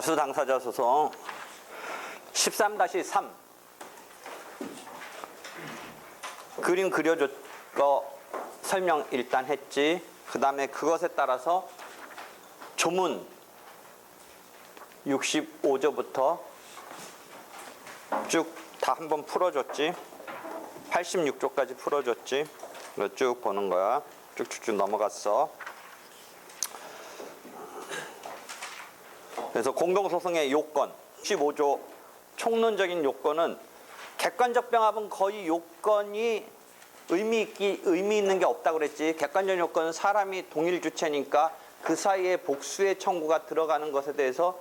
다수 당사자 소송 13-3 그림 그려줄 거 설명 일단 했지. 그 다음에 그것에 따라서 조문 65조부터 쭉 다 한번 풀어줬지. 86조까지 풀어줬지. 이거 쭉 보는 거야. 쭉쭉쭉 넘어갔어. 그래서 공동소송의 요건 15조 총론적인 요건은 객관적 병합은 거의 요건이 의미 있는 게 없다고 그랬지. 객관적 요건은 사람이 동일 주체니까 그 사이에 복수의 청구가 들어가는 것에 대해서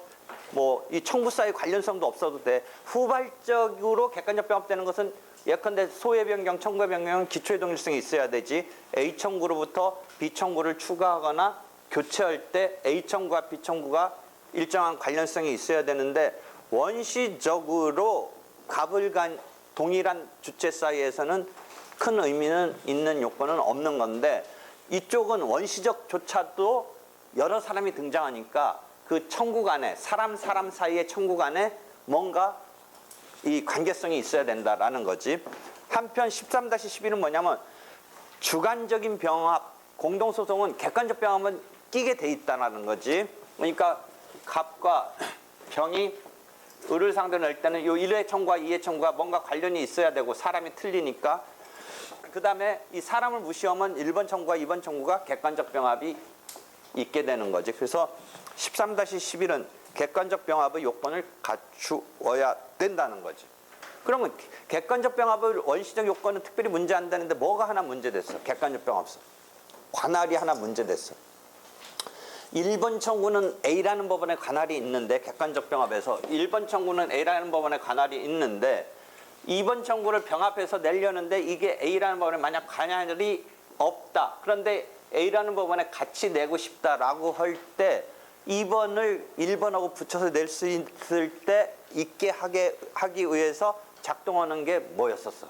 뭐 이 청구 사이 관련성도 없어도 돼. 후발적으로 객관적 병합되는 것은 예컨대 소의 변경, 청구의 변경은 기초의 동일성이 있어야 되지. A 청구로부터 B 청구를 추가하거나 교체할 때 A 청구와 B 청구가 일정한 관련성이 있어야 되는데 원시적으로 갑을간 동일한 주체 사이에서는 큰 의미는 있는 요건은 없는 건데 이쪽은 원시적조차도 여러 사람이 등장하니까 그 청구 간에 사람 사이의 청구 간에 뭔가 이 관계성이 있어야 된다라는 거지. 한편 13-11은 뭐냐면 주관적인 병합, 공동소송은 객관적 병합은 끼게 돼 있다는 거지. 그러니까 갑과 병이 을을 상대로 낼 때는 이 1회 청구와 2회 청구가 뭔가 관련이 있어야 되고 사람이 틀리니까 그 다음에 이 사람을 무시하면 1번 청구와 2번 청구가 객관적 병합이 있게 되는 거지. 그래서 13-11은 객관적 병합의 요건을 갖추어야 된다는 거지. 그러면 객관적 병합의 원시적 요건은 특별히 문제 안 되는데 뭐가 하나 문제됐어? 객관적 병합서. 관할이 하나 문제됐어. 1번 청구는 A라는 법원에 관할이 있는데 객관적 병합에서 1번 청구는 A라는 법원에 관할이 있는데 2번 청구를 병합해서 내려는데 이게 A라는 법원에 만약 관할이 없다. 그런데 A라는 법원에 같이 내고 싶다라고 할 때 2번을 1번하고 붙여서 낼 수 있을 때 있게 하기 위해서 작동하는 게 뭐였었어?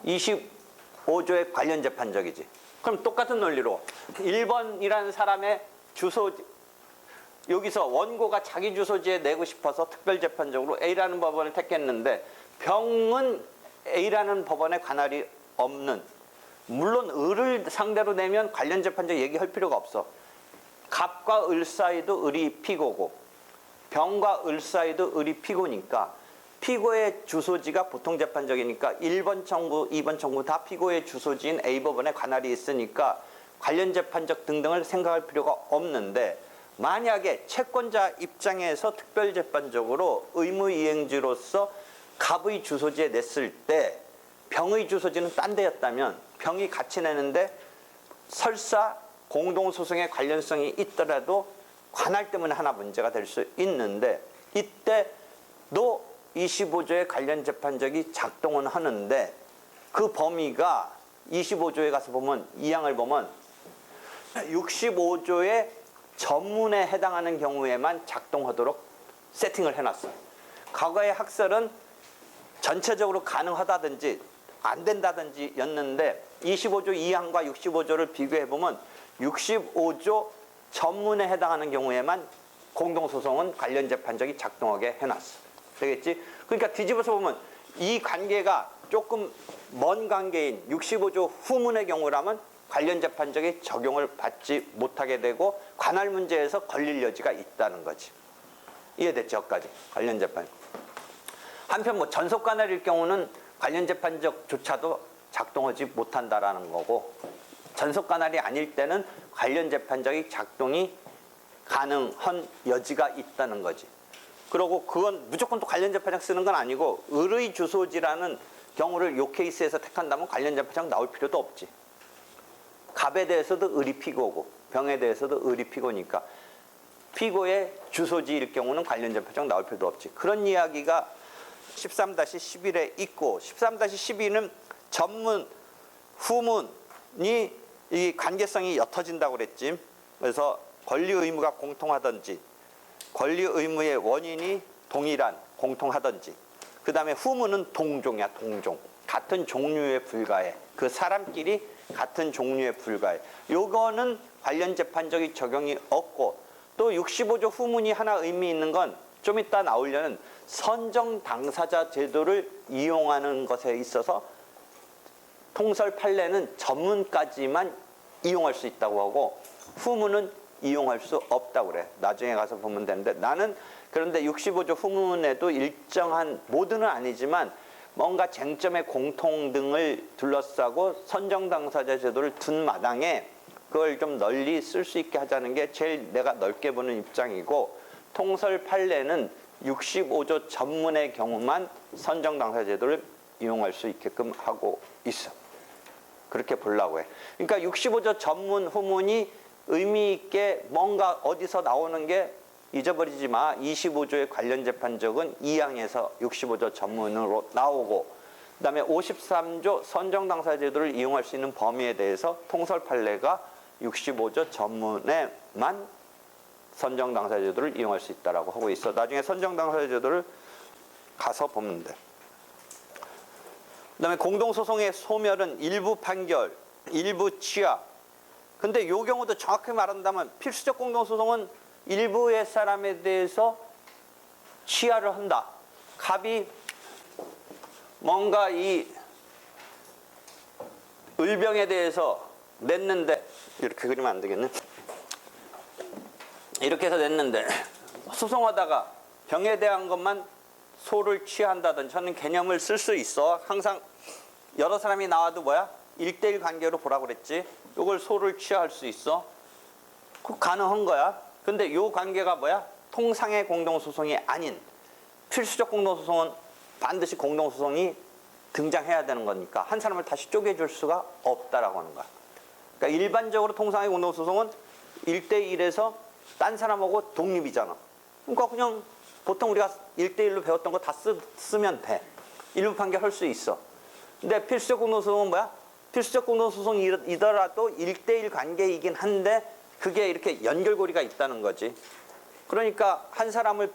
25조의 관련 재판적이지. 그럼 똑같은 논리로 1번이라는 사람의 주소지 여기서 원고가 자기 주소지에 내고 싶어서 특별재판적으로 A라는 법원을 택했는데 병은 A라는 법원에 관할이 없는 물론 을을 상대로 내면 관련 재판적 얘기할 필요가 없어. 갑과 을 사이도 을이 피고고 병과 을 사이도 을이 피고니까 피고의 주소지가 보통 재판적이니까 1번 청구, 2번 청구 다 피고의 주소지인 A법원에 관할이 있으니까 관련 재판적 등등을 생각할 필요가 없는데 만약에 채권자 입장에서 특별재판적으로 의무이행지로서 갑의 주소지에 냈을 때 병의 주소지는 딴 데였다면 병이 같이 내는데 설사 공동소송의 관련성이 있더라도 관할 때문에 하나 문제가 될 수 있는데 이때도 25조의 관련 재판적이 작동은 하는데 그 범위가 25조에 가서 보면 2항을 보면 65조의 전문에 해당하는 경우에만 작동하도록 세팅을 해놨어요. 과거의 학설은 전체적으로 가능하다든지 안 된다든지 였는데 25조 2항과 65조를 비교해보면 65조 전문에 해당하는 경우에만 공동소송은 관련 재판적이 작동하게 해놨어. 되겠지? 그러니까 뒤집어서 보면 이 관계가 조금 먼 관계인 65조 후문의 경우라면 관련 재판적이 적용을 받지 못하게 되고 관할 문제에서 걸릴 여지가 있다는 거지. 이해됐죠? 여기까지 관련 재판. 한편 뭐 전속 관할일 경우는 관련 재판적조차도 작동하지 못한다라는 거고 전속 관할이 아닐 때는 관련 재판적이 작동이 가능한 여지가 있다는 거지. 그리고 그건 무조건 또 관련 재판적 쓰는 건 아니고 을의 주소지라는 경우를 요 케이스에서 택한다면 관련 재판적 나올 필요도 없지. 갑에 대해서도 을이 피고고 병에 대해서도 을이 피고니까 피고의 주소지일 경우는 관련 재판적 나올 필요도 없지. 그런 이야기가 13-11에 있고 13-12는 전문, 후문이 이 관계성이 옅어진다고 그랬지. 그래서 권리 의무가 공통하든지 권리 의무의 원인이 동일한 공통하든지 그 다음에 후문은 동종이야. 동종. 같은 종류에 불과해. 그 사람끼리 같은 종류에 불과해. 요거는 관련 재판적인 적용이 없고 또 65조 후문이 하나 의미 있는 건 좀 이따 나오려는 선정 당사자 제도를 이용하는 것에 있어서 통설 판례는 전문까지만 이용할 수 있다고 하고 후문은 이용할 수 없다고 그래. 나중에 가서 보면 되는데 나는 그런데 65조 후문에도 일정한 모두는 아니지만 뭔가 쟁점의 공통 등을 둘러싸고 선정 당사자 제도를 둔 마당에 그걸 좀 널리 쓸 수 있게 하자는 게 제일 내가 넓게 보는 입장이고 통설 판례는 65조 전문의 경우만 선정 당사자 제도를 이용할 수 있게끔 하고 있어. 그렇게 보려고 해. 그러니까 65조 전문 후문이 의미 있게 뭔가 어디서 나오는 게 잊어버리지 마. 25조의 관련 재판적은 2항에서 65조 전문으로 나오고 그다음에 53조 선정 당사자 제도를 이용할 수 있는 범위에 대해서 통설 판례가 65조 전문에만 선정 당사자 제도를 이용할 수 있다라고 하고 있어. 나중에 선정 당사자 제도를 가서 보면 돼. 그다음에 공동소송의 소멸은 일부 판결, 일부 취하. 근데 이 경우도 정확히 말한다면 필수적 공동소송은 일부의 사람에 대해서 취하를 한다. 갑이 뭔가 이 을병에 대해서 냈는데 이렇게 그리면 안 되겠네. 이렇게 해서 냈는데 소송하다가 병에 대한 것만 소를 취한다든지 하는 개념을 쓸 수 있어. 항상 여러 사람이 나와도 뭐야? 1대1 관계로 보라고 그랬지. 이걸 소를 취할 수 있어. 그 가능한 거야. 근데 이 관계가 뭐야? 통상의 공동소송이 아닌 필수적 공동소송은 반드시 공동소송이 등장해야 되는 거니까 한 사람을 다시 쪼개줄 수가 없다라고 하는 거야. 그러니까 일반적으로 통상의 공동소송은 1대1에서 딴 사람하고 독립이잖아. 그러니까 그냥 보통 우리가 1대1로 배웠던 거 다 쓰면 돼. 일부 판결할 수 있어. 근데 필수적 공동소송은 뭐야? 필수적 공동소송이더라도 1대1 관계이긴 한데 그게 이렇게 연결고리가 있다는 거지. 그러니까 한 사람을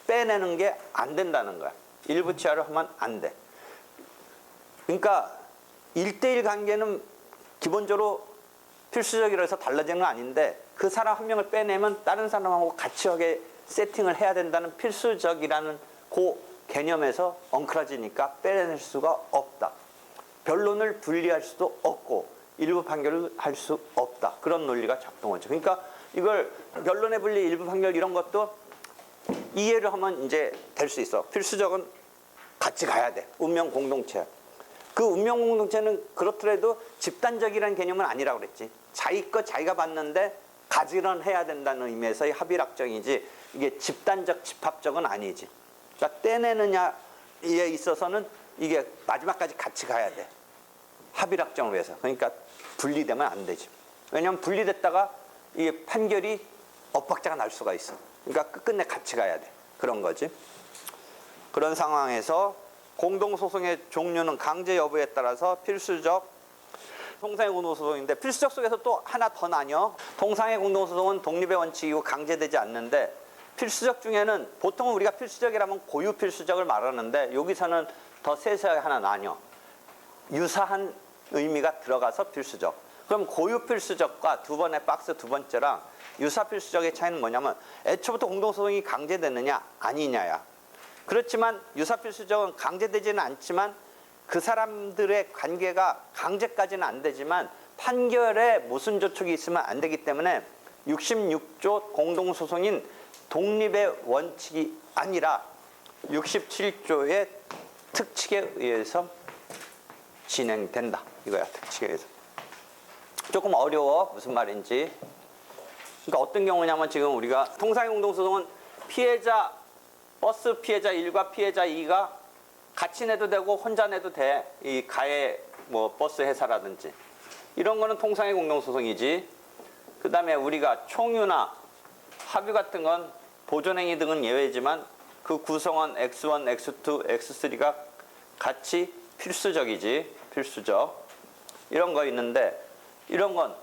빼내는 게 안 된다는 거야. 일부 취하를 하면 안 돼. 그러니까 1대1 관계는 기본적으로 필수적이라 해서 달라지는 건 아닌데 그 사람 한 명을 빼내면 다른 사람하고 같이 하게 세팅을 해야 된다는 필수적이라는 그 개념에서 엉클어지니까 빼낼 수가 없다. 변론을 분리할 수도 없고 일부 판결을 할 수 없다. 그런 논리가 작동하죠. 그러니까 이걸 변론의 분리, 일부 판결 이런 것도 이해를 하면 이제 될 수 있어. 필수적은 같이 가야 돼. 운명 공동체. 그 운명 공동체는 그렇더라도 집단적이라는 개념은 아니라고 그랬지. 자기 것 자기가 봤는데 가지런 해야 된다는 의미에서의 합의락정이지 이게 집단적 집합적은 아니지. 그러니까 떼내느냐에 있어서는 이게 마지막까지 같이 가야 돼. 합의락정을 위해서. 그러니까 분리되면 안 되지. 왜냐하면 분리됐다가 이게 판결이 엇박자가 날 수가 있어. 그러니까 끝끝내 같이 가야 돼. 그런 거지. 그런 상황에서 공동소송의 종류는 강제 여부에 따라서 필수적, 통상의 공동소송인데 필수적 속에서 또 하나 더 나뉘어. 통상의 공동소송은 독립의 원칙이고 강제되지 않는데 필수적 중에는 보통은 우리가 필수적이라면 고유 필수적을 말하는데 여기서는 더 세세하게 하나 나뉘어. 유사한 의미가 들어가서 필수적. 그럼 고유 필수적과 두 번의 박스 두 번째랑 유사 필수적의 차이는 뭐냐면 애초부터 공동소송이 강제되느냐 아니냐야. 그렇지만 유사 필수적은 강제되지는 않지만 그 사람들의 관계가 강제까지는 안 되지만 판결에 모순 조촉이 있으면 안 되기 때문에 66조 공동소송인 독립의 원칙이 아니라 67조의 특칙에 의해서 진행된다. 이거야, 특칙에 의해서. 조금 어려워. 무슨 말인지. 그러니까 어떤 경우냐면 지금 우리가 통상의 공동소송은 피해자, 버스 피해자 1과 피해자 2가 같이 내도 되고 혼자 내도 돼. 이 가해 뭐 버스 회사라든지. 이런 거는 통상의 공동소송이지. 그 다음에 우리가 총유나 합의 같은 건 보존행위 등은 예외지만 그 구성원 X1, X2, X3가 같이 필수적이지. 필수적. 이런 거 있는데 이런 건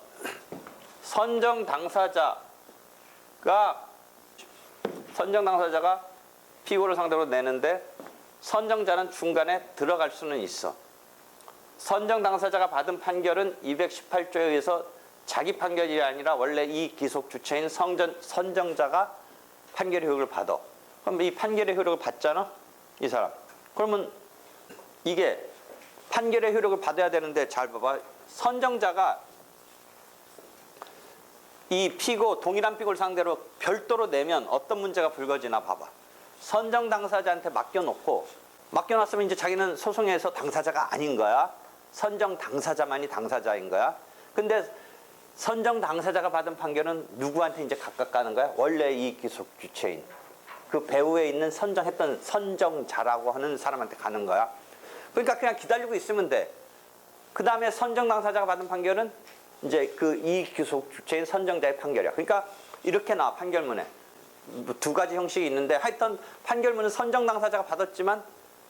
선정 당사자가 피고를 상대로 내는데 선정자는 중간에 들어갈 수는 있어. 선정 당사자가 받은 판결은 218조에 의해서 자기 판결이 아니라 원래 이 기속 주체인 선정자가 판결의 효력을 받아. 그럼 이 판결의 효력을 받잖아, 이 사람. 그러면 이게 판결의 효력을 받아야 되는데 잘 봐봐. 선정자가 이 피고, 동일한 피고를 상대로 별도로 내면 어떤 문제가 불거지나 봐봐. 선정 당사자한테 맡겨놨으면 이제 자기는 소송에서 당사자가 아닌 거야. 선정 당사자만이 당사자인 거야. 근데 선정 당사자가 받은 판결은 누구한테 이제 각각 가는 거야? 원래 이 기속 주체인 그 배후에 있는 선정했던 선정자라고 하는 사람한테 가는 거야. 그러니까 그냥 기다리고 있으면 돼. 그 다음에 선정 당사자가 받은 판결은 이제 그 이 기속 주체인 선정자의 판결이야. 그러니까 이렇게 나와, 판결문에. 두 가지 형식이 있는데 하여튼 판결문은 선정 당사자가 받았지만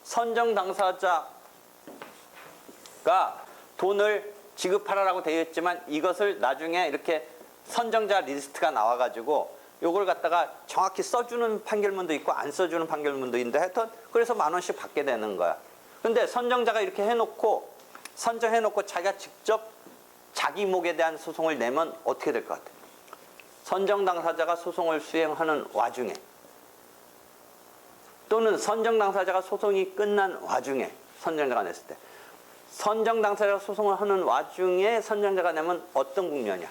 선정 당사자가 돈을 지급하라고 되어 있지만 이것을 나중에 이렇게 선정자 리스트가 나와가지고 요걸 갖다가 정확히 써주는 판결문도 있고 안 써주는 판결문도 있는데 하여튼 그래서 10,000원씩 받게 되는 거야. 근데 선정자가 이렇게 해놓고 선정해놓고 자기가 직접 자기 목에 대한 소송을 내면 어떻게 될 것 같아? 선정 당사자가 소송을 수행하는 와중에 또는 선정 당사자가 소송이 끝난 와중에 선정자가 냈을 때 선정 당사자가 소송을 하는 와중에 선정자가 내면 어떤 국면이야?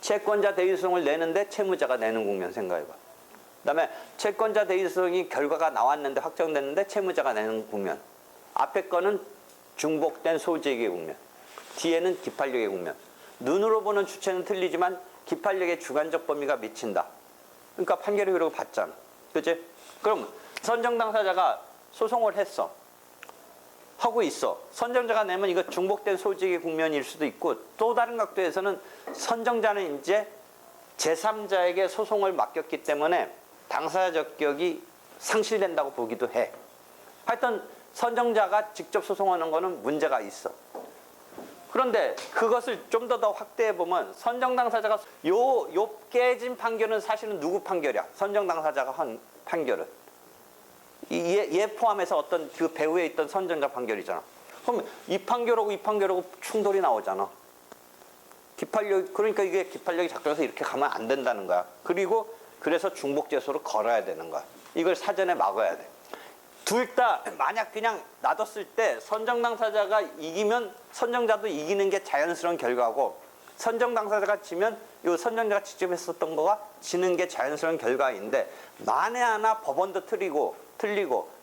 채권자 대위 소송을 내는데 채무자가 내는 국면 생각해봐. 그 다음에 채권자 대위 소송이 결과가 나왔는데 확정됐는데 채무자가 내는 국면. 앞에 거는 중복된 소지액의 국면. 뒤에는 기판력의 국면. 눈으로 보는 주체는 틀리지만 기판력의 주관적 범위가 미친다. 그러니까 판결의 효력을 받잖아. 그치? 그럼 선정 당사자가 소송을 했어. 하고 있어. 선정자가 내면 이거 중복된 소지의 국면일 수도 있고 또 다른 각도에서는 선정자는 이제 제3자에게 소송을 맡겼기 때문에 당사자 적격이 상실된다고 보기도 해. 하여튼 선정자가 직접 소송하는 거는 문제가 있어. 그런데 그것을 좀 더 확대해 보면 선정 당사자가 요 깨진 판결은 사실은 누구 판결이야? 선정 당사자가 한 판결은. 얘 포함해서 어떤 그 배후에 있던 선정자 판결이잖아. 그럼 이 판결하고 충돌이 나오잖아. 기판력, 그러니까 이게 기판력이 작동해서 이렇게 가면 안 된다는 거야. 그리고 그래서 중복제소를 걸어야 되는 거야. 이걸 사전에 막아야 돼. 둘 다 만약 그냥 놔뒀을 때 선정 당사자가 이기면 선정자도 이기는 게 자연스러운 결과고 선정 당사자가 지면 이 선정자가 직접 했었던 거가 지는 게 자연스러운 결과인데 만에 하나 법원도 틀리고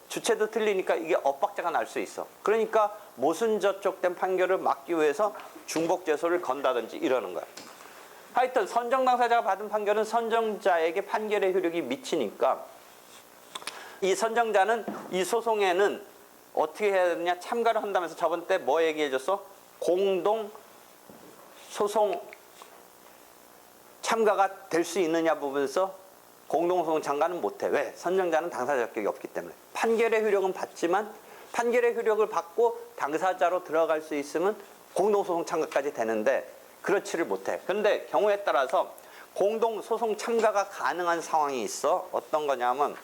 주체도 틀리니까 이게 엇박자가 날 수 있어. 그러니까 모순저촉된 판결을 막기 위해서 중복제소를 건다든지 이러는 거야. 하여튼 선정 당사자가 받은 판결은 선정자에게 판결의 효력이 미치니까 이 선정자는 이 소송에는 어떻게 해야 되느냐 참가를 한다면서 저번 때 뭐 얘기해 줬어? 공동 소송 참가가 될 수 있느냐 부분에서 공동소송 참가는 못해. 왜? 선정자는 당사자 적격이 없기 때문에. 판결의 효력은 받지만 판결의 효력을 받고 당사자로 들어갈 수 있으면 공동소송 참가까지 되는데 그렇지를 못해. 그런데 경우에 따라서 공동소송 참가가 가능한 상황이 있어. 어떤 거냐면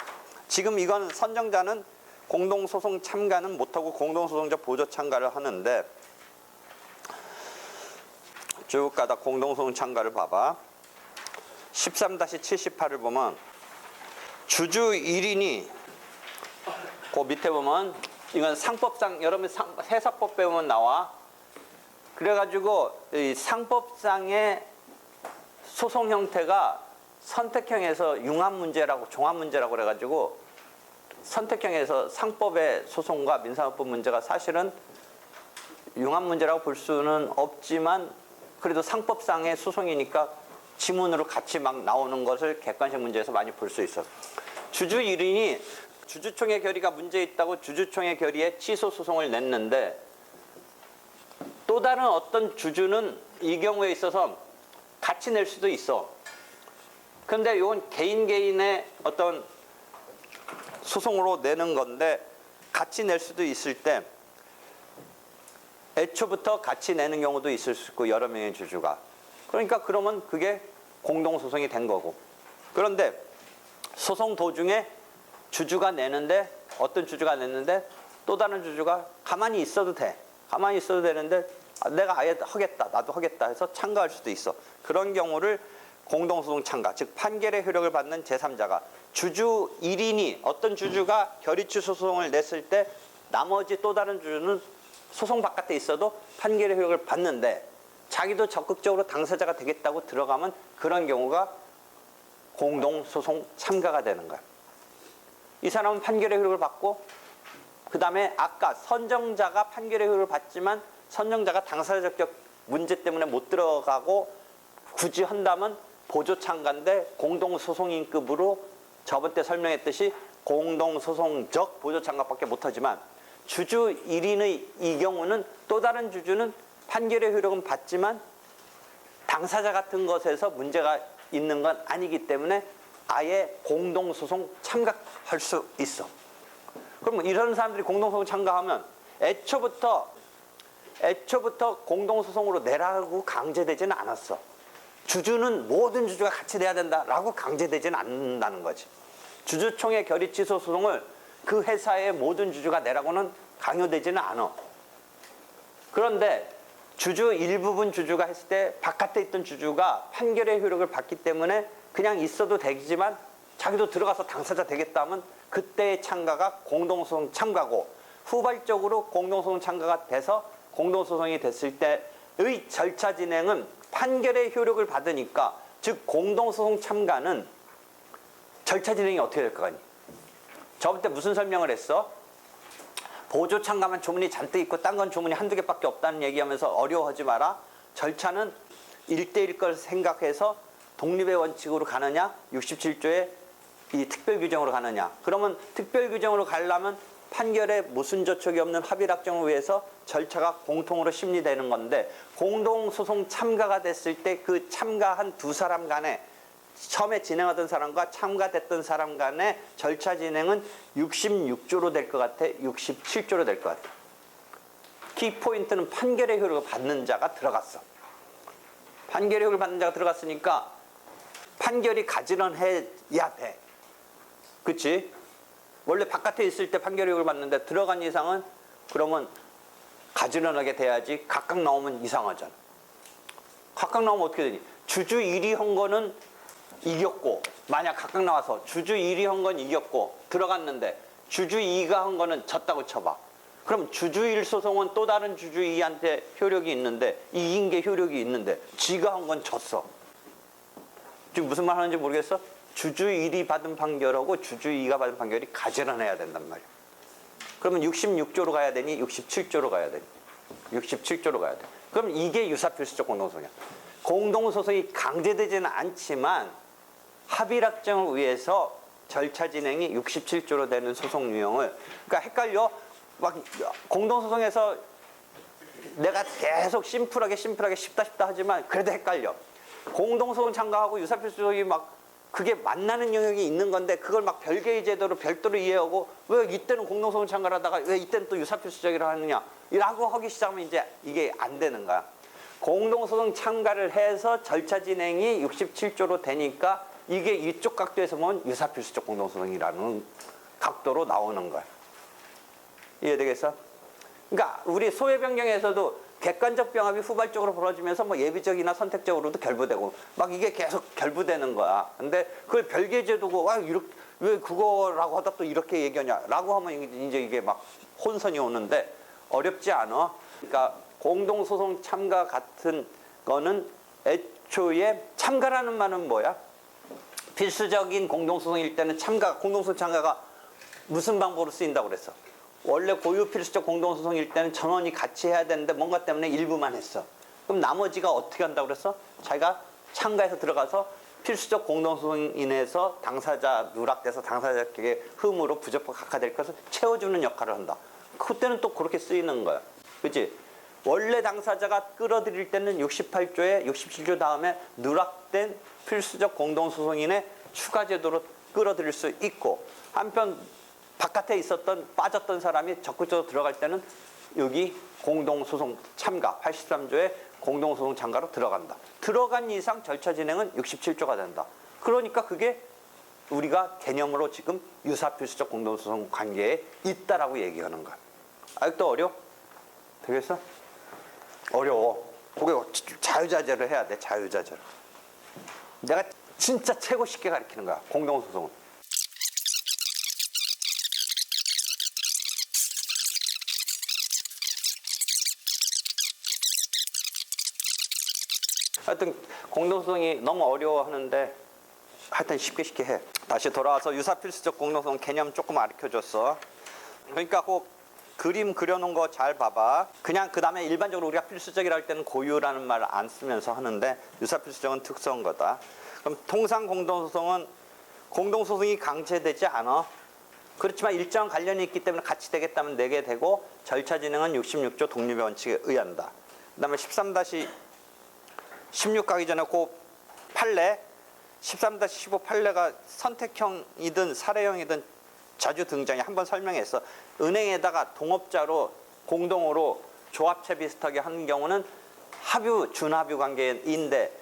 지금 이건 선정자는 공동소송 참가는 못하고 공동소송자 보조 참가를 하는데 쭉 가다 공동소송 참가를 봐봐. 13-78을 보면 주주 1인이 그 밑에 보면 이건 상법상 여러분 해사법 배우면 나와. 그래가지고 이 상법상의 소송 형태가 선택형에서 융합 문제라고 종합 문제라고 그래가지고 선택형에서 상법의 소송과 민사법 문제가 사실은 융합 문제라고 볼 수는 없지만 그래도 상법상의 소송이니까 지문으로 같이 막 나오는 것을 객관식 문제에서 많이 볼 수 있어. 주주 1인이 주주총회 결의가 문제 있다고 주주총회 결의에 취소 소송을 냈는데 또 다른 어떤 주주는 이 경우에 있어서 같이 낼 수도 있어. 근데 이건 개인의 어떤 소송으로 내는 건데 같이 낼 수도 있을 때 애초부터 같이 내는 경우도 있을 수 있고 여러 명의 주주가. 그러니까 그러면 그게 공동소송이 된 거고. 그런데 소송 도중에 주주가 내는데 어떤 주주가 냈는데 또 다른 주주가 가만히 있어도 돼. 가만히 있어도 되는데 내가 아예 하겠다, 나도 하겠다 해서 참가할 수도 있어. 그런 경우를 공동소송 참가, 즉 판결의 효력을 받는 제3자가 주주 1인이 어떤 주주가 결의치 소송을 냈을 때 나머지 또 다른 주주는 소송 바깥에 있어도 판결의 효력을 받는데 자기도 적극적으로 당사자가 되겠다고 들어가면 그런 경우가 공동소송 참가가 되는 거야. 이 사람은 판결의 효력을 받고 그 다음에 아까 선정자가 판결의 효력을 받지만 선정자가 당사자적 문제 때문에 못 들어가고 굳이 한다면 보조 참가인데 공동소송인급으로 저번 때 설명했듯이 공동소송적 보조 참가밖에 못하지만 주주 1인의 이 경우는 또 다른 주주는 판결의 효력은 받지만 당사자 같은 것에서 문제가 있는 건 아니기 때문에 아예 공동소송 참가할 수 있어. 그럼 이런 사람들이 공동소송 참가하면 애초부터 공동소송으로 내라고 강제되지는 않았어. 주주는 모든 주주가 같이 내야 된다라고 강제되지는 않는다는 거지. 주주총회 결의치소 소송을 그 회사의 모든 주주가 내라고는 강요되지는 않아. 그런데 주주 일부분 주주가 했을 때 바깥에 있던 주주가 판결의 효력을 받기 때문에 그냥 있어도 되지만 자기도 들어가서 당사자 되겠다 하면 그때의 참가가 공동소송 참가고 후발적으로 공동소송 참가가 돼서 공동소송이 됐을 때의 절차 진행은 판결의 효력을 받으니까 즉 공동소송 참가는 절차 진행이 어떻게 될 거 아니? 저번 때 무슨 설명을 했어? 보조 참가만 조문이 잔뜩 있고 딴 건 조문이 한두 개밖에 없다는 얘기하면서 어려워하지 마라. 절차는 1대1 걸 생각해서 독립의 원칙으로 가느냐 67조의 이 특별규정으로 가느냐. 그러면 특별규정으로 가려면 판결에 모순 저촉이 없는 합의락정을 위해서 절차가 공통으로 심리되는 건데 공동소송 참가가 됐을 때 그 참가한 두 사람 간에 처음에 진행하던 사람과 참가됐던 사람 간의 절차 진행은 66조로 될 것 같아? 67조로 될 것 같아. 키포인트는 판결의 효력을 받는 자가 들어갔어. 판결의 효력을 받는 자가 들어갔으니까 판결이 가지런해야 돼. 그치? 원래 바깥에 있을 때 판결의 효력을 받는데 들어간 이상은 그러면 가지런하게 돼야지. 각각 나오면 이상하잖아. 각각 나오면 어떻게 되니? 주주 1위 한 거는 이겼고 만약 각각 나와서 주주 1위 한 건 이겼고 들어갔는데 주주 2가 한 거는 졌다고 쳐봐. 그럼 주주 1 소송은 또 다른 주주 2한테 효력이 있는데 이긴 게 효력이 있는데 지가 한 건 졌어. 지금 무슨 말 하는지 모르겠어? 주주 1이 받은 판결하고 주주 2가 받은 판결이 가지런해야 된단 말이야. 그러면 66조로 가야 되니 67조로 가야 되니 67조로 가야 돼. 그럼 이게 유사필수적 공동소송이야. 공동소송이 강제되지는 않지만 합의락정을 위해서 절차 진행이 67조로 되는 소송 유형을 그러니까 헷갈려. 막 공동소송에서 내가 계속 심플하게 쉽다 하지만 그래도 헷갈려. 공동소송 참가하고 유사필수적이 막 그게 만나는 영역이 있는 건데 그걸 막 별개의 제도로 별도로 이해하고 왜 이때는 공동소송 참가를 하다가 왜 이때는 또 유사필수적이라 하느냐 라고 하기 시작하면 이제 이게 안 되는 거야. 공동소송 참가를 해서 절차 진행이 67조로 되니까 이게 이쪽 각도에서 보면 유사필수적 공동소송이라는 각도로 나오는 거야. 이해되겠어? 그러니까 우리 소외변경에서도 객관적 병합이 후발적으로 벌어지면서 뭐 예비적이나 선택적으로도 결부되고 막 이게 계속 결부되는 거야. 근데 그걸 별개 제도고 이렇게 왜 그거라고 하다 또 이렇게 얘기하냐라고 하면 이제 이게 막 혼선이 오는데 어렵지 않아. 그러니까 공동소송 참가 같은 거는 애초에 참가라는 말은 뭐야? 필수적인 공동소송일 때는 공동소송 참가가 무슨 방법으로 쓰인다고 그랬어? 원래 고유 필수적 공동소송일 때는 전원이 같이 해야 되는데 뭔가 때문에 일부만 했어. 그럼 나머지가 어떻게 한다고 그랬어? 자기가 참가해서 들어가서 필수적 공동소송인에서 당사자 누락돼서 당사자에게 흠으로 부적법 각하될 것을 채워주는 역할을 한다. 그때는 또 그렇게 쓰이는 거야. 그치? 원래 당사자가 끌어들일 때는 68조에 67조 다음에 누락된 필수적 공동소송인의 추가 제도로 끌어들일 수 있고 한편 바깥에 빠졌던 사람이 적극적으로 들어갈 때는 여기 공동소송 참가 83조에 공동소송 참가로 들어간다. 들어간 이상 절차 진행은 67조가 된다. 그러니까 그게 우리가 개념으로 지금 유사필수적 공동소송 관계에 있다라고 얘기하는 거야. 아직도 어려워? 되겠어? 어려워. 그게 자유자재로 해야 돼. 자유자재로. 내가 진짜 최고 쉽게 가르치는 거야. 공동소송은. 하여튼 공동소송이 너무 어려워하는데 하여튼 쉽게 해. 다시 돌아와서 유사필수적 공동소송 개념 조금 가르쳐줬어. 그러니까 꼭 그림 그려놓은 거 잘 봐봐. 그냥 그 다음에 일반적으로 우리가 필수적이라 할 때는 고유라는 말을 안 쓰면서 하는데 유사필수적은 특수한 거다. 그럼 통상 공동소송은 공동소송이 강제되지 않아. 그렇지만 일정한 관련이 있기 때문에 같이 되겠다면 내게 되고 절차 진행은 66조 독립의 원칙에 의한다. 그 다음에 13-16 가기 전에 그 판례 13-15 판례가 선택형이든 사례형이든 자주 등장해. 한번 설명했어. 은행에다가 동업자로 공동으로 조합체 비슷하게 하는 경우는 합유, 준합유 관계인데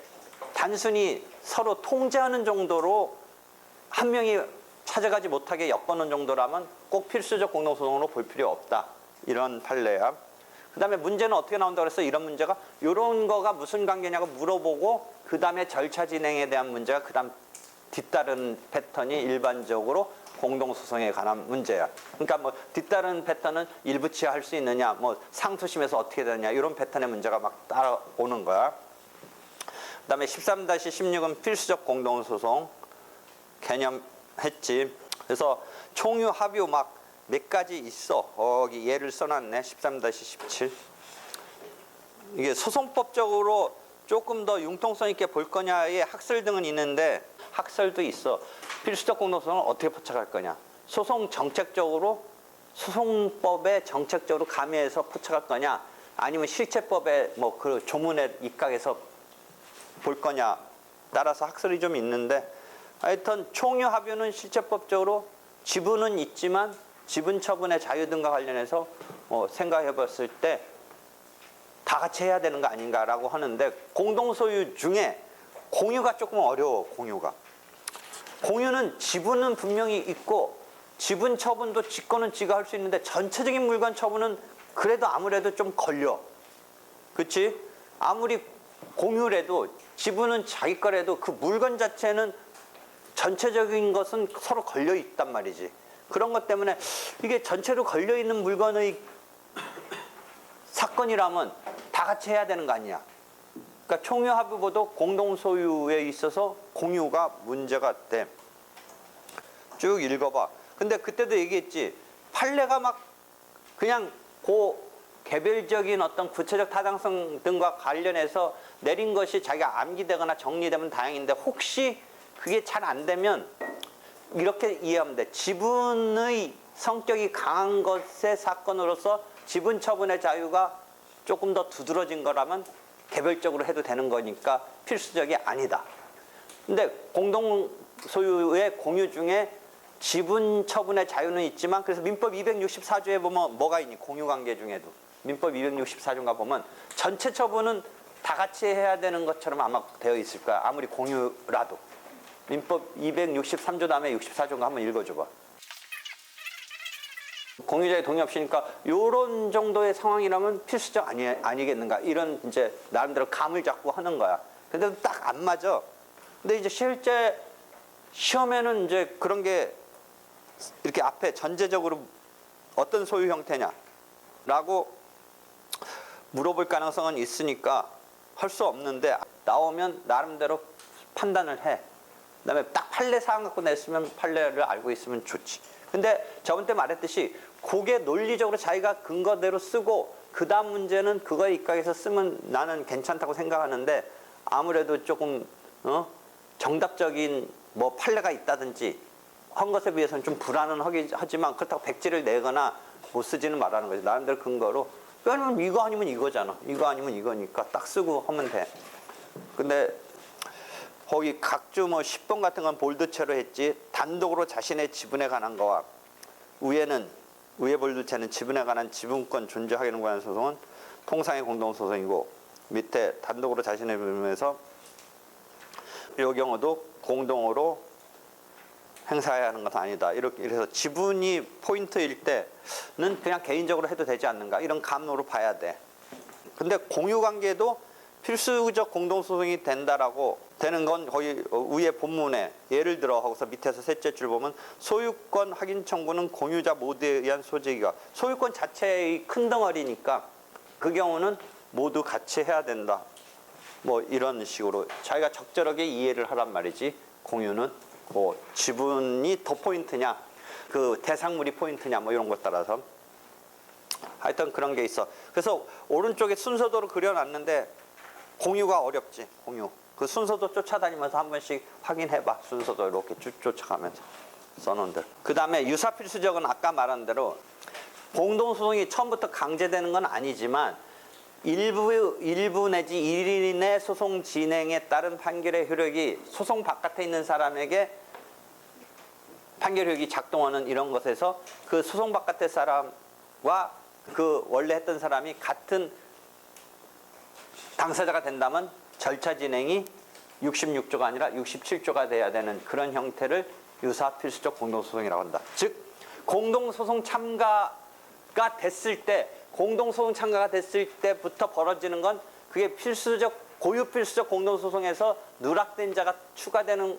단순히 서로 통제하는 정도로 한 명이 찾아가지 못하게 엮어놓은 정도라면 꼭 필수적 공동소송으로 볼 필요 없다. 이런 판례야. 그 다음에 문제는 어떻게 나온다고 그랬어? 이런 문제가 이런 거가 무슨 관계냐고 물어보고 그 다음에 절차 진행에 대한 문제가 그 다음 뒤따른 패턴이 일반적으로 공동소송에 관한 문제야. 그러니까 뭐 뒤따른 패턴은 일부치하 할 수 있느냐, 뭐 상소심에서 어떻게 되느냐 이런 패턴의 문제가 막 따라오는 거야. 그 다음에 13-16은 필수적 공동소송 개념 했지. 그래서 총유, 합유 막 몇 가지 있어. 거기 예를 써놨네. 13-17. 이게 소송법적으로 조금 더 융통성 있게 볼 거냐의 학설 등은 있는데 학설도 있어. 필수적 공동소송을 어떻게 포착할 거냐. 소송 정책적으로 소송법에 정책적으로 가미해서 포착할 거냐. 아니면 실체법에 뭐 그 조문에 입각해서 볼 거냐. 따라서 학설이 좀 있는데 하여튼 총유 합유는 실체법적으로 지분은 있지만 지분 처분의 자유 등과 관련해서 생각해 봤을 때 다 같이 해야 되는 거 아닌가라고 하는데 공동소유 중에 공유가 조금 어려워. 공유는 지분은 분명히 있고 지분 처분도 지거는 지가 할 수 있는데 전체적인 물건 처분은 그래도 아무래도 좀 걸려. 그렇지? 아무리 공유래도 지분은 자기 거래도 그 물건 자체는 전체적인 것은 서로 걸려 있단 말이지. 그런 것 때문에 이게 전체로 걸려 있는 물건의 사건이라면 다 같이 해야 되는 거 아니야. 그러니까 총유 합유보다 공동 소유에 있어서 공유가 문제가 돼. 쭉 읽어봐. 근데 그때도 얘기했지. 판례가 막 그냥 개별적인 어떤 구체적 타당성 등과 관련해서 내린 것이 자기가 암기되거나 정리되면 다행인데 혹시 그게 잘 안 되면 이렇게 이해하면 돼. 지분의 성격이 강한 것의 사건으로서 지분 처분의 자유가 조금 더 두드러진 거라면 개별적으로 해도 되는 거니까 필수적이 아니다. 근데 공동 소유의 공유 중에 지분 처분의 자유는 있지만 그래서 민법 264조에 보면 뭐가 있니? 공유 관계 중에도. 민법 264조인가 보면 전체 처분은 다 같이 해야 되는 것처럼 아마 되어 있을 거야. 아무리 공유라도. 민법 263조 다음에 64조인가 한번 읽어줘봐. 공유자의 동의 없이니까 이런 정도의 상황이라면 필수적 아니겠는가 이런 이제 나름대로 감을 잡고 하는 거야. 근데 딱 안 맞아. 근데 이제 실제 시험에는 이제 그런 게 이렇게 앞에 전제적으로 어떤 소유 형태냐라고 물어볼 가능성은 있으니까 할 수 없는데 나오면 나름대로 판단을 해. 그다음에 딱 판례 사항 갖고 냈으면 판례를 알고 있으면 좋지. 근데 저번 때 말했듯이 그게 논리적으로 자기가 근거대로 쓰고 그 다음 문제는 그거에 입각해서 쓰면 나는 괜찮다고 생각하는데 아무래도 조금 정답적인 뭐 판례가 있다든지 한 것에 비해서는 좀 불안은 하지만 그렇다고 백지를 내거나 못 쓰지는 말하는 거지. 나름대로 근거로. 왜냐면 이거 아니면 이거잖아. 이거 아니면 이거니까 딱 쓰고 하면 돼. 근데 거기 각주 뭐 10번 같은 건 볼드체로 했지. 단독으로 자신의 지분에 관한 거와 위에 볼드체는 지분에 관한 지분권 존재하기는 관한 소송은 통상의 공동소송이고 밑에 단독으로 자신의 지분에서 이 경우도 공동으로 행사해야 하는 것은 아니다. 이렇게 해서 지분이 포인트일 때는 그냥 개인적으로 해도 되지 않는가 이런 감으로 봐야 돼. 근데 공유관계도 필수적 공동소송이 된다라고 되는 건 거의 위에 본문에 예를 들어 하고서 밑에서 셋째 줄 보면 소유권 확인 청구는 공유자 모두에 의한 소재이가 소유권 자체의 큰 덩어리니까 그 경우는 모두 같이 해야 된다. 뭐 이런 식으로 자기가 적절하게 이해를 하란 말이지. 공유는 뭐 지분이 더 포인트냐 그 대상물이 포인트냐 뭐 이런 것 따라서 하여튼 그런 게 있어. 그래서 오른쪽에 순서도로 그려놨는데 공유가 어렵지. 공유 그 순서도 쫓아다니면서 한 번씩 확인해봐. 순서도 이렇게 쭉 쫓아가면서 써놓은들. 그 다음에 유사필수적은 아까 말한 대로 공동소송이 처음부터 강제되는 건 아니지만 일부 내지 1인의 소송 진행에 따른 판결의 효력이 소송 바깥에 있는 사람에게 판결 효력이 작동하는 이런 것에서 그 소송 바깥의 사람과 그 원래 했던 사람이 같은 당사자가 된다면 절차 진행이 66조가 아니라 67조가 돼야 되는 그런 형태를 유사필수적 공동소송이라고 한다. 즉 공동소송 참가가 됐을 때 공동소송 참가가 됐을 때부터 벌어지는 건 그게 필수적 고유필수적 공동소송에서 누락된 자가 추가되는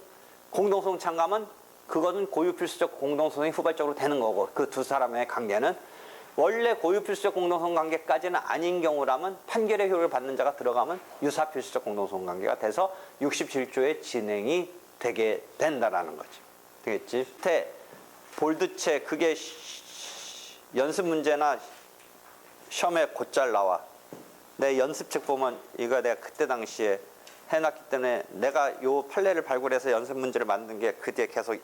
공동소송 참가면 그것은 고유필수적 공동소송이 후발적으로 되는 거고 그 두 사람의 관계는 원래 고유필수적 공동소송 관계까지는 아닌 경우라면 판결의 효력을 받는 자가 들어가면 유사필수적 공동소송 관계가 돼서 67조의 진행이 되게 된다라는 거지. 되겠지? 볼드체 그게 연습 문제나 시험에 곧잘 나와. 내 연습책 보면 이거 내가 그때 당시에 해놨기 때문에 내가 요 판례를 발굴해서 연습 문제를 만든 게 그 뒤에 계속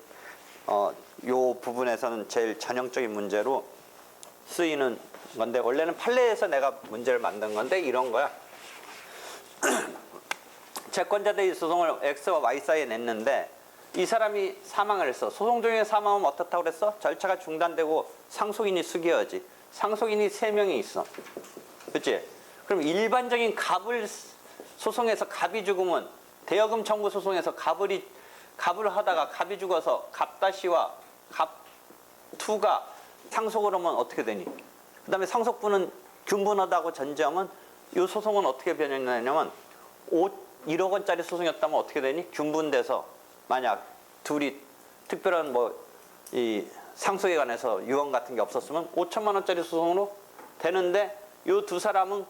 요 부분에서는 제일 전형적인 문제로 쓰이는 건데 원래는 판례에서 내가 문제를 만든 건데 이런 거야. 채권자 대위 소송을 X와 Y 사이에 냈는데 이 사람이 사망을 했어. 소송 중에 사망하면 어떻다고 그랬어? 절차가 중단되고 상속인이 수기어야지. 상속인이 3명이 있어. 그치? 그럼 일반적인 갑을 소송에서 갑이 죽으면 대여금 청구 소송에서 갑을 하다가 갑이 죽어서 갑다시와 갑2가 상속을 하면 어떻게 되니? 그 다음에 상속분은 균분하다고 전제하면 이 소송은 어떻게 변형되냐면 1억 원짜리 소송이었다면 어떻게 되니? 균분돼서 만약 둘이 특별한 이 상속에 관해서 유언 같은 게 없었으면 5천만 원짜리 소송으로 되는데 이 두 사람은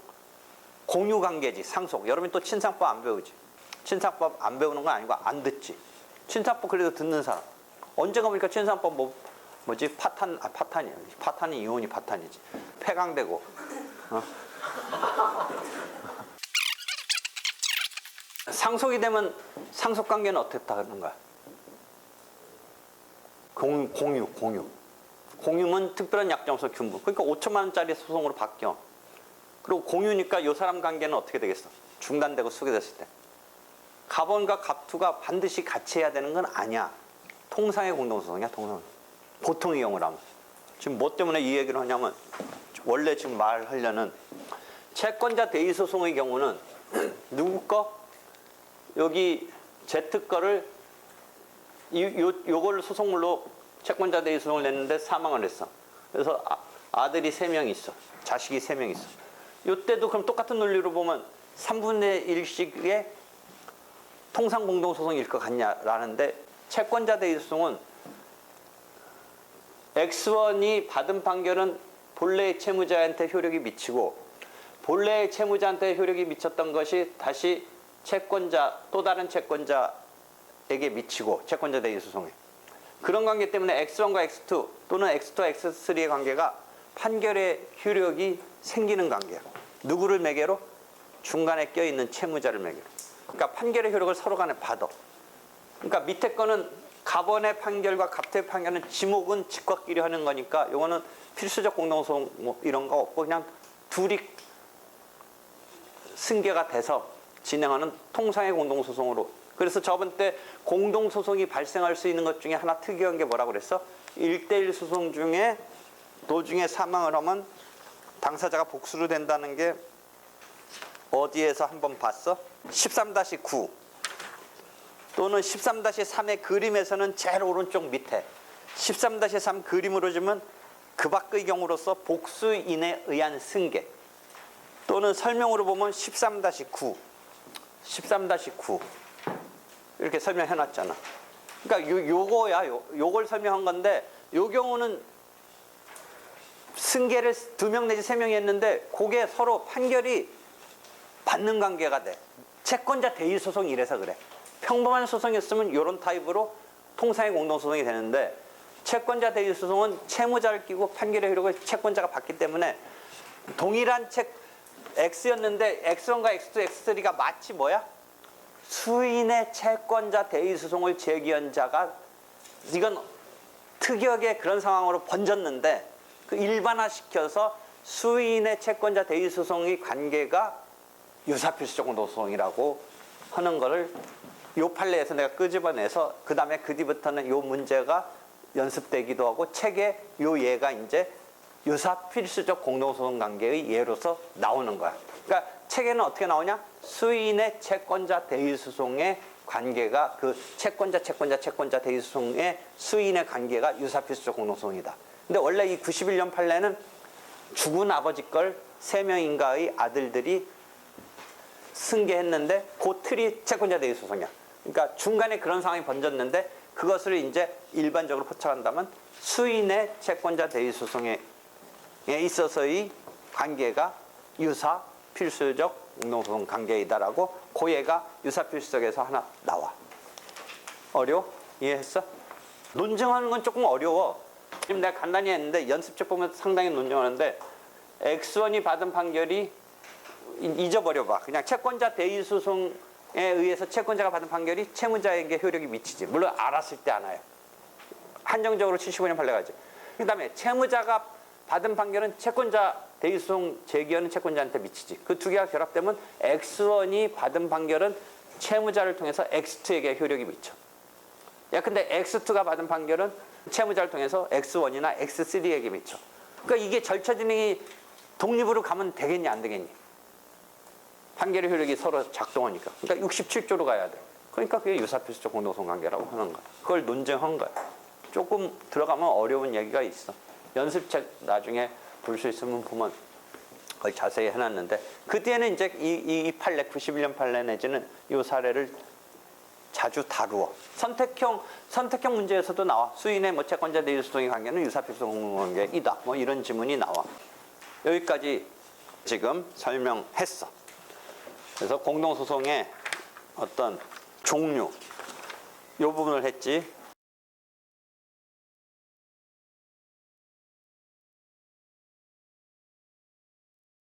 공유 관계지. 상속. 여러분이 또 친상법 안 배우지. 친상법 안 배우는 건 아니고 안 듣지. 친상법 그래도 듣는 사람. 언젠가 보니까 친상법 파탄이 이혼이 파탄이지. 폐강되고. 상속이 되면 상속 관계는 어떻게 하는 거야? 공유면 특별한 약정서 균분. 그러니까 5천만 원짜리 소송으로 바뀌어. 그리고 공유니까 이 사람 관계는 어떻게 되겠어? 중단되고 수기됐을 때. 갑원과 갑투가 반드시 같이 해야 되는 건 아니야. 통상의 공동소송이야, 통상. 보통의 경우라면. 지금 뭐 때문에 이 얘기를 하냐면 원래 지금 말하려는 채권자 대위 소송의 경우는 누구 거? 여기 Z 거를 요걸 소송물로 채권자 대위 소송을 냈는데 사망을 했어. 그래서 아들이 3명 있어. 자식이 3명 있어. 이때도 그럼 똑같은 논리로 보면 3분의 1씩의 통상 공동소송일 것 같냐라는데 채권자 대위 소송은 X1이 받은 판결은 본래의 채무자한테 효력이 미치고 본래의 채무자한테 효력이 미쳤던 것이 다시 채권자 또 다른 채권자에게 미치고 채권자 대위 소송에 그런 관계 때문에 X1과 X2 또는 X2와 X3의 관계가 판결의 효력이 생기는 관계야. 누구를 매개로? 중간에 껴있는 채무자를 매개로. 그러니까 판결의 효력을 서로 간에 받아. 그러니까 밑에 거는 갑원의 판결과 갑투의 판결은 지목은 직과끼리 하는 거니까 이거는 필수적 공동소송 뭐 이런 거 없고 그냥 둘이 승계가 돼서 진행하는 통상의 공동소송으로. 그래서 저번 때 공동소송이 발생할 수 있는 것 중에 하나 특이한 게 뭐라고 그랬어? 1대1 소송 중에 도중에 사망을 하면 당사자가 복수로 된다는 게 어디에서 한번 봤어? 13-9 또는 13-3의 그림에서는 제일 오른쪽 밑에 13-3 그림으로 주면 그 밖의 경우로서 복수인에 의한 승계 또는 설명으로 보면 13-9 이렇게 설명해 놨잖아. 그러니까 요걸 설명한 건데, 요 경우는 승계를 2명 내지 3명이 했는데 그게 서로 판결이 받는 관계가 돼. 채권자 대위 소송이 이래서 그래. 평범한 소송이었으면 이런 타입으로 통상의 공동소송이 되는데, 채권자 대위 소송은 채무자를 끼고 판결의 효력을 채권자가 받기 때문에 동일한 X였는데 X1과 X2, X3가 마치 뭐야? 수인의 채권자 대위 소송을 제기한 자가, 이건 특이하게 그런 상황으로 번졌는데 그 일반화시켜서 수인의 채권자 대위 소송의 관계가 유사필수적 공동소송이라고 하는 거를 요 판례에서 내가 끄집어내서, 그 다음에 그 뒤부터는 요 문제가 연습되기도 하고 책에 요 예가 이제 유사필수적 공동소송 관계의 예로서 나오는 거야. 그러니까 책에는 어떻게 나오냐? 수인의 채권자 대위소송의 관계가, 그 채권자 대위소송의 수인의 관계가 유사필수적 공동소송이다. 근데 원래 이 91년 판례는 죽은 아버지 걸 3명인가의 아들들이 승계했는데 그 틀이 채권자 대위소송이야. 그러니까 중간에 그런 상황이 번졌는데 그것을 이제 일반적으로 포착한다면 수인의 채권자 대위소송에 있어서의 관계가 유사 필수적 공동소송 관계이다라고 고예가 유사필수적에서 하나 나와. 어려워? 이해했어? 논증하는 건 조금 어려워. 지금 내가 간단히 했는데 연습책 보면 상당히 논증하는데, X1이 받은 판결이 잊어버려봐. 그냥 채권자 대위소송에 의해서 채권자가 받은 판결이 채무자에게 효력이 미치지. 물론 알았을 때 알아요. 한정적으로 75년 판례가지. 그 다음에 채무자가 받은 판결은 채권자 대위소송 제기하는 채권자한테 미치지. 그 두 개가 결합되면 X1이 받은 판결은 채무자를 통해서 X2에게 효력이 미쳐. 야, 근데 X2가 받은 판결은 채무자를 통해서 X1이나 X3에게 미쳐. 그러니까 이게 절차 진행이 독립으로 가면 되겠니, 안 되겠니? 판결의 효력이 서로 작동하니까. 그러니까 67조로 가야 돼. 그러니까 그게 유사필수적 공동소송 관계라고 하는 거야. 그걸 논증한 거야. 조금 들어가면 어려운 얘기가 있어. 연습책 나중에 볼 수 있으면 보면 거의 자세히 해놨는데, 그때는 이제 이 판례, 91년 판례 내지는 이 사례를 자주 다루어. 선택형 문제에서도 나와. 수인의 뭐 채권자 대위소송의 관계는 유사필수적 공동관계이다. 뭐 이런 지문이 나와. 여기까지 지금 설명했어. 그래서 공동소송의 어떤 종류, 이 부분을 했지.